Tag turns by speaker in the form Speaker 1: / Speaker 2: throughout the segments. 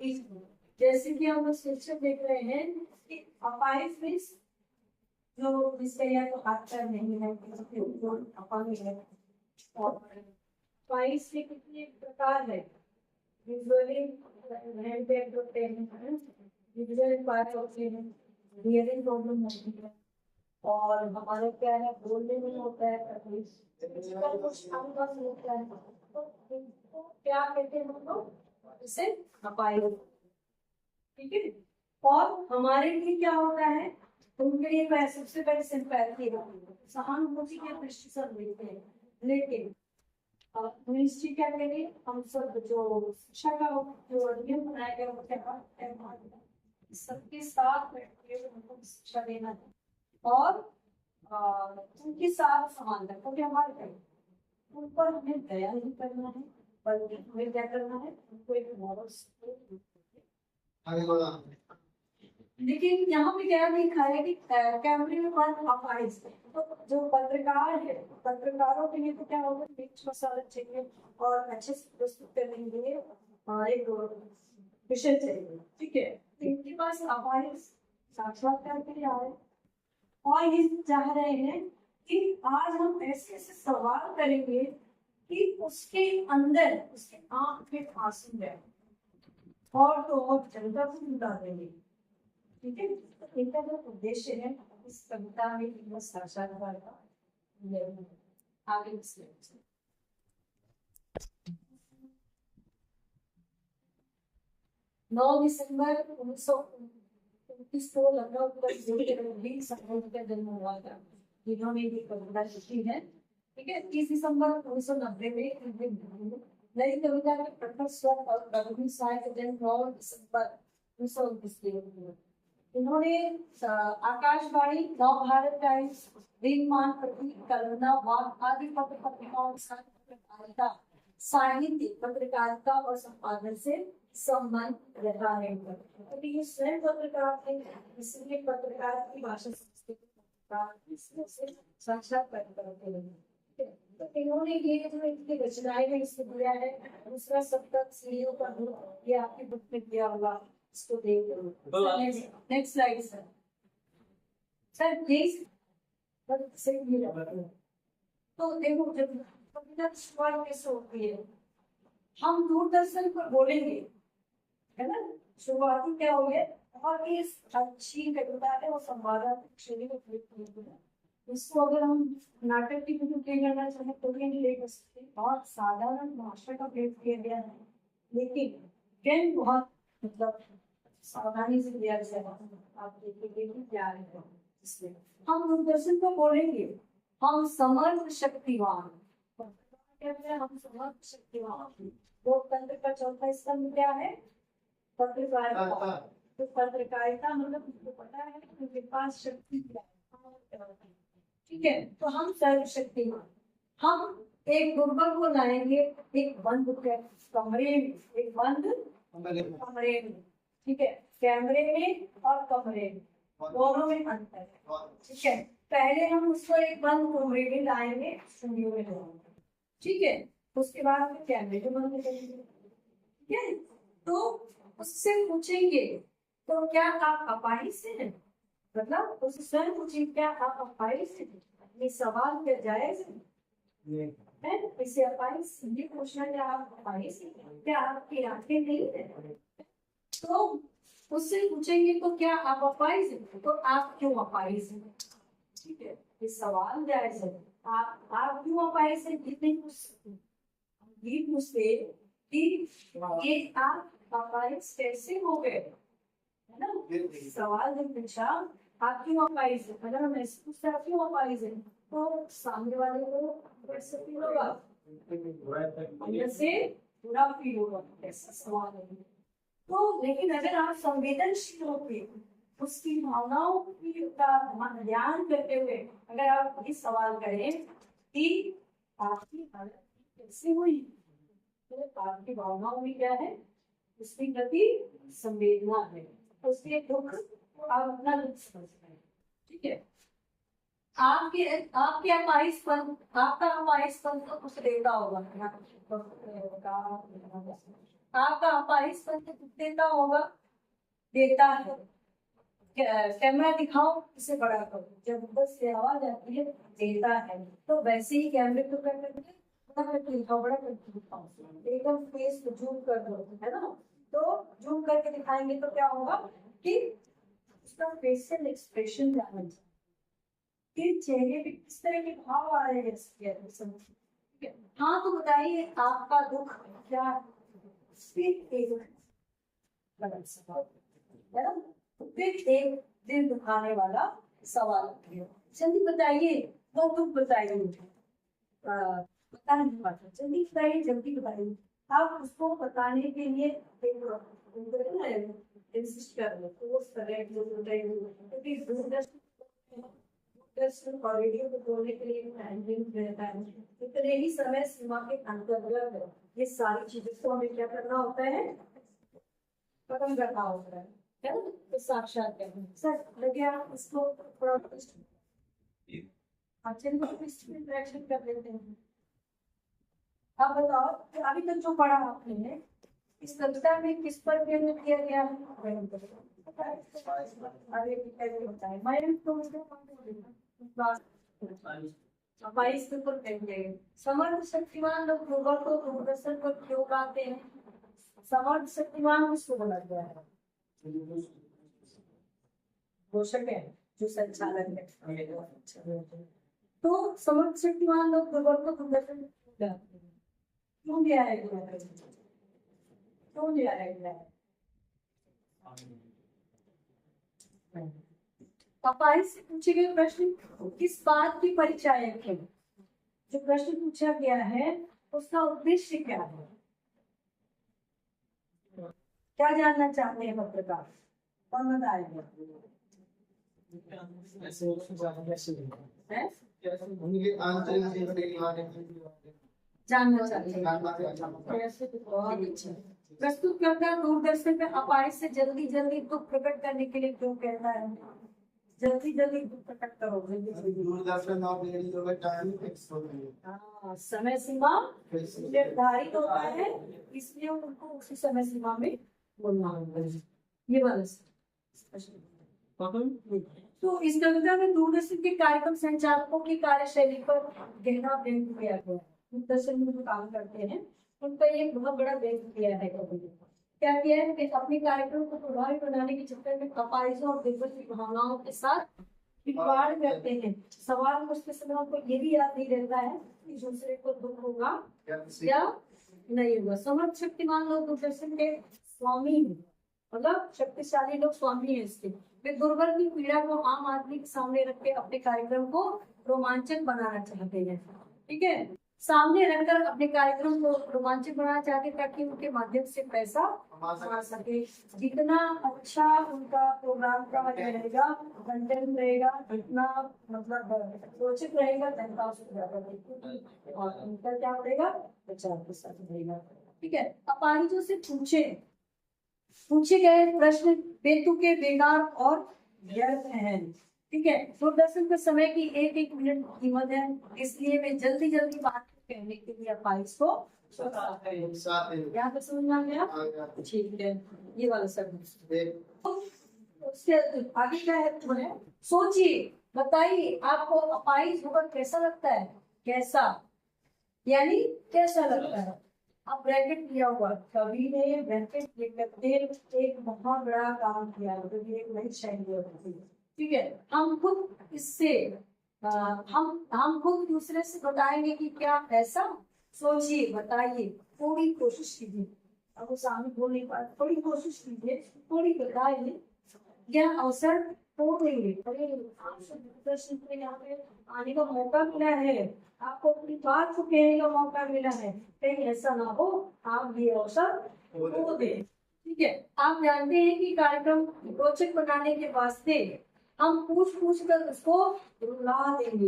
Speaker 1: जैसे कि हम उस पिक्चर देख रहे हैं कि अपाहिज मीन्स जो जिसका या तो हाथ पैर नहीं है, जो अपंग है। और अपाहिज के कितने प्रकार है? यूजुअली हैंड होते हैं, विजुअल पार्ट होते हैं, हियरिंग प्रॉब्लम होती है, और हमारे क्या है बोलने में होता है तकलीफ, फिजिकल कुछ अंग होता है। तो इनको क्या कहते हैं हम लोग? इसे अपाहिज। ठीक है। और हमारे लिए क्या होता है? उनके लिए मैं सबसे पहले सिंपैथी होती है, सहानुभूति के दृष्टि से लेते हैं। लेकिन मिनिस्ट्री क्या करेंगे? हम सब जो शिक्षा का जो नियम बनाया गया होता है, सबके साथ बैठकर उनको शिक्षा देना है। और उनके साथ समानता, क्योंकि हमारे उन पर हमें दया नहीं करना है, बल्कि हमें क्या करना है? उनको एक मॉरल। लेकिन यहाँ पे क्या लिखा है कि कैमरे में वन अपाइज। तो जो पत्रकार है, पत्रकारों के लिए तो क्या होगा? बीच मसाला चाहिए और अच्छे से प्रस्तुत करने के लिए एक विषय चाहिए। ठीक है। तो इनके पास अपाइज साक्षात्कार के लिए आए और ये चाह रहे हैं कि आज हम ऐसे ऐसे सवाल करेंगे कि उसके अंदर उसके आंख में आंसू है, और तो और जनता को लुटा देंगे। ठीक है। तो इनका जो उद्देश्य है इस कविता में साक्षात्कार का आगे 9 दिसंबर 1929 को लखनऊ का जन्म हुआ था, जिन्होंने ये कविता लिखी है। ठीक है। 30 दिसंबर 1990 में नई कविता के प्रखर स्वर और गंभीर साहित्य जन्म 9 दिसंबर 1929 को। इन्होंने आकाशवाणी, नव भारत टाइम्स, दिनमान प्रतीक, करुणा वाद आदि पत्रिकाओं के साथ पत्रकारिता, साहित्य, पत्रकारिता और संपादन से संबंध रहा है। तो ये स्वयं पत्रकार थे, इसलिए पत्रकार की भाषा संस्कृति साक्षात पत्रकार थे। तो इन्होंने ये जो इनकी रचनाएं है इससे दिया है। दूसरा सप्तक सीढ़ियों का रूप, ये आपकी बुक में दिया होगा, इसको देख लो। Next slide sir. Sir please. तो देखो जब कविता शुरुआत कैसे होती है, हम दूरदर्शन पर बोलेंगे, है ना? शुरुआती क्या हो गया? और इस अच्छी कविता है वो संवादात्मक शैली में प्रयुक्त होती है। इसको अगर हम नाटक की भी प्ले करना चाहें तो भी नहीं ले कर सकते। बहुत साधारण भाषा का प्रयोग किया गया है, लेकिन ट्रेंड बहुत मतलब सावधानी से दिया गया है। आप देखिए कि क्या है इसमें। हम दूरदर्शन को बोलेंगे, हम समर्थ शक्तिवान, हम समर्थ शक्तिवान। लोकतंत्र का चौथा स्तंभ क्या है? पत्रकारिता। तो पत्रकारिता मतलब उसको पता है कि उनके पास शक्ति क्या है। ठीक है। तो हम सर्वशक्तिमान, हम एक दुर्बल को लाएंगे एक बंद कमरे में, एक बंद कमरे में। ठीक है। कैमरे में और कमरे में दोनों में अंतर है। ठीक है। पहले हम उसको एक बंद कमरे में लाएंगे, स्टूडियो में लाएंगे। ठीक है। उसके बाद फिर कैमरे को बंद करेंगे। ठीक है। तो उससे पूछेंगे तो क्या आप अपाहिज से हैं? मतलब उससे स्वयं पूछेंगे क्या आप अपाहिज से हैं? ये सवाल क्या जायज है? इसे अपाहिज ये पूछना क्या आप अपाहिज हैं? क्या आपकी आंखें नहीं है? तो उससे पूछेंगे तो क्या आप अपाहिज हैं? तो आप क्यों अपाहिज हैं? ठीक है। ये सवाल जायज है। आप क्यों अपाहिज हैं? ये नहीं पूछते कि ये आप अपाहिज कैसे हो गए, है ना? सवाल जब पूछा आप क्यों अपाहिज है, अगर हम ऐसे पूछते आप क्यों अपाहिज है, तो सामने वाले को कैसे फील होगा? अंदर से बुरा फील होगा। ऐसा सवाल है। तो लेकिन अगर आप संवेदनशील होकर उसकी भावनाओं का ध्यान करते हुए अगर आप ये सवाल करें कि आपकी हालत कैसे हुई, तो आपकी भावनाओं में क्या है? उसके प्रति संवेदना है, उसके दुख आप अपना दुख समझते हैं। ठीक है। आपके अपाहिजपन, आपका अपाहिजपन तो कुछ देता होगा। आपका अपाहिज देता होगा, देता है। कैमरा दिखाओ, इसे बड़ा करो, जब ऊपर से आवाज आती है देता है, तो वैसे ही कैमरे को कर करके बड़ा करके दिखाओ, बड़ा करके दिखाओ, एकदम फेस को जूम कर दो, है ना। तो जूम करके दिखाएंगे तो क्या होगा कि उसका फेशियल एक्सप्रेशन ध्यान रखिए कि चेहरे पे किस तरह के भाव आ रहे हैं इसके अंदर, ठीक है। हाँ, तो बताइए आपका दुख क्या है? सिर्फ एक बड़ा सवाल है ना, फिर एक दिल दुखाने वाला सवाल है। जल्दी बताइए, वो दुख बताइए मुझे, पता नहीं पाता, जल्दी बताइए, जल्दी बताइए। आप उसको बताने के लिए इंसिस्ट कर रहे, फोर्स कर रहे हैं, क्योंकि दूरदर्शन और रेडियो को बोलने के लिए टाइम रहता है, इतने ही समय सीमा के अंतर्गत ये सारी चीजों को हमें क्या करना होता है, खत्म करना होता है ना। तो साक्षात्कार सर लगे आप इसको थोड़ा अच्छे इंटरेक्शन कर लेते हैं। अब बताओ कि अभी तक जो पढ़ा आपने इस कविता में किस पर केंद्र किया गया है? अरे कैसे होता है, मैं तो बाईस के ऊपर कहेंगे समर्थ शक्तिमान लोग लोगों को दूरदर्शन पर क्यों गाते हैं? समर्थ शक्तिमान किसको बोला गया है? पोषक है, जो संचालक है। तो समर्थ शक्तिमान लोग लोगों को दूरदर्शन क्यों दिया है, क्यों दिया है? अपाई से पूछे गए प्रश्न किस बात की परिचायक है? जो प्रश्न पूछा गया है उसका उद्देश्य क्या है? क्या जानना चाहते हैं पत्रकार, कौन बताएगा? जानना चाहते हैं। बहुत अच्छा। प्रस्तुतकर्ता दूरदर्शन में अपाई से जल्दी जल्दी दुख प्रकट करने के लिए क्यों कहता है? जल्दी जल्दी दुख प्रकट करो, समय सीमा निर्धारित होता है, इसलिए उनको उसी समय सीमा में बोलना होगा। ये वाला तो इस कविता में दूरदर्शन के कार्यक्रम संचालकों की कार्यशैली पर गहरा व्यंग किया गया है। दूरदर्शन में जो काम करते हैं उन पर एक बहुत बड़ा व्यंग किया है। क्या किया है कि अपने कार्यक्रम को प्रभावी बनाने के चक्कर में अपाहिजों और दिग्गज की भावनाओं के साथ खिलवाड़ करते हैं। सवाल पूछते समय उनको ये भी याद नहीं रहता है कि दूसरे को दुख होगा या नहीं होगा। समर्थ शक्तिमान लोग दूरदर्शन के स्वामी हैं, मतलब शक्तिशाली लोग स्वामी है इसके। वे दुर्बल की पीड़ा को आम आदमी के सामने रख के अपने कार्यक्रम को रोमांचक बनाना चाहते हैं, ठीक है। सामने रखकर अपने कार्यक्रम को रोमांचक बनाना चाहते ताकि उनके माध्यम से पैसा कमा सके। जितना अच्छा उनका प्रोग्राम का रहेगा, कंटेंट रहेगा, जितना मतलब रोचक रहेगा, जनता उसको ज्यादा देखेगी और उनका क्या बढ़ेगा, प्रचार प्रसार बढ़ेगा, ठीक है। अपाहिजों से पूछे गए प्रश्न बेतुके, बेकार और व्यर्थ हैं, ठीक है। दूरदर्शन के समय की एक एक मिनट की कीमत है, इसलिए मैं जल्दी जल्दी बात कहने के लिए अपाहिज को यहाँ पर समझ में आ गया, ठीक है। ये वाला सब उससे आगे क्या है तुम्हें सोचिए, बताइए आपको अपाहिज होकर कैसा लगता है? कैसा यानी कैसा लगता है? अब ब्रैकेट लिया हुआ, कवि ने ब्रैकेट लेकर एक बहुत बड़ा काम किया, क्योंकि एक नई शैली होती है, ठीक है। हम खुद इससे हम खुद दूसरे से बताएंगे कि क्या ऐसा, सोचिए, बताइए, थोड़ी कोशिश कीजिए। अब वो सामने बोल नहीं पा, थोड़ी कोशिश कीजिए, थोड़ी बताइए, यह अवसर हो देंगे। अरे दूरदर्शन पे यहाँ पे आने का मौका मिला है, आपको अपनी बात को कहने का मौका मिला है, कहीं ऐसा ना हो आप ये अवसर खो दे, ठीक है। आप जानते हैं कि कार्यक्रम रोचक बनाने के वास्ते हम पूछ कर उसको रुला देंगे,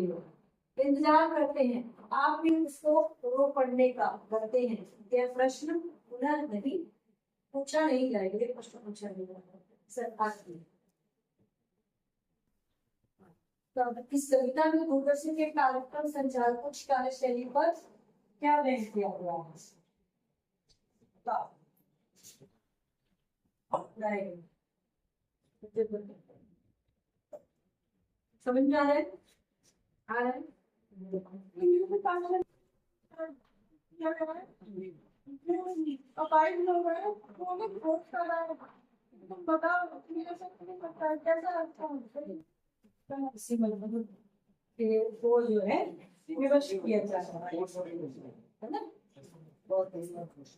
Speaker 1: इंतजार करते हैं, आप भी उसको रो पढ़ने का करते हैं। यह प्रश्न पुनः नहीं पूछा नहीं जाएगा, ये प्रश्न पूछा नहीं जाएगा सरकार की। तो इस कविता में दूरदर्शन के कार्यक्रम संचालकों की कार्यशैली पर क्या व्यंग किया गया है? समझ में आ रहा है? आ रहा है? अब आई लोग हैं, वो लोग वोट कर रहा है। तुम बताओ, मेरे से नहीं पता कैसा इसी मतलब कि वो जो है विवश किया जा रहा है ना।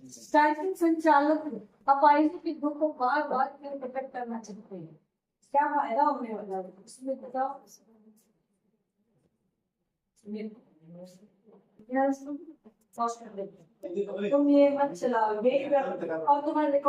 Speaker 1: स्टाइलिंग संचालक अपाहिजों के दुख को बार बार क्यों प्रकट करना चाहते हैं? क्या फायदा होने वाला है उसमें बताओ। तुम ये मत चलाओ, और तुम्हारे